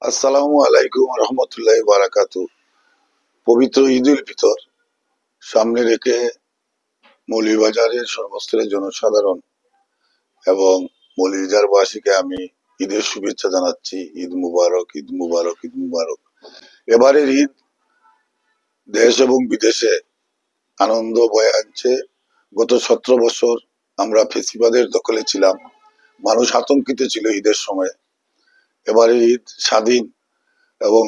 আসসালামু আলাইকুম রহমতুল্লাহ বারাকাতু। পবিত্র ঈদ উল ফিতর সামনে রেখে মৌলভীবাজারের সর্বস্তরের জনসাধারণ এবং মৌলভীবাজারবাসীকে আমি ঈদের শুভেচ্ছা জানাচ্ছি। ঈদ মুবারক, ঈদ মুবারক, ঈদ মুবারক। এবারের ঈদ দেশ এবং বিদেশে আনন্দ বয়ে আনছে। গত 17 বছর আমরা ফেসিবাদের দখলে ছিলাম, মানুষ আতঙ্কিত ছিল ঈদের সময়। এবারের ঈদ স্বাধীন এবং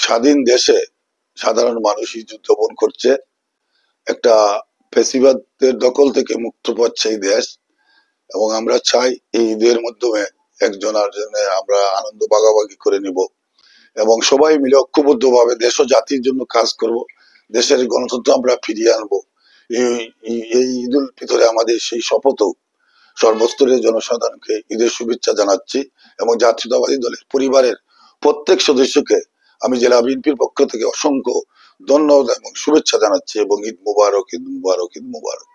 স্বাধীন দেশে সাধারণ মানুষই যুদ্ধবন করছে, একটা ফেসিবাদের দখল থেকে মুক্ত পাচ্ছে এই দেশ। এবং আমরা চাই এই ঈদের মাধ্যমে একজন আরেকজনের আমরা আনন্দ ভাগাভাগি করে নিব এবং সবাই মিলে ঐক্যবদ্ধ ভাবে দেশ ও জাতির জন্য কাজ করব, দেশের গণতন্ত্র আমরা ফিরিয়ে আনবো। এই এই ঈদ উল ফিতরে আমাদের সেই শপথও। সর্বস্তরের জনসাধারণকে ঈদের শুভেচ্ছা জানাচ্ছি এবং জাতীয়তাবাদী দলের পরিবারের প্রত্যেক সদস্যকে আমি জেলা বিএনপির পক্ষ থেকে অসংখ্য ধন্যবাদ এবং শুভেচ্ছা জানাচ্ছি এবং ঈদ মুবারক, ঈদ মুবারক, ঈদ মুবারক।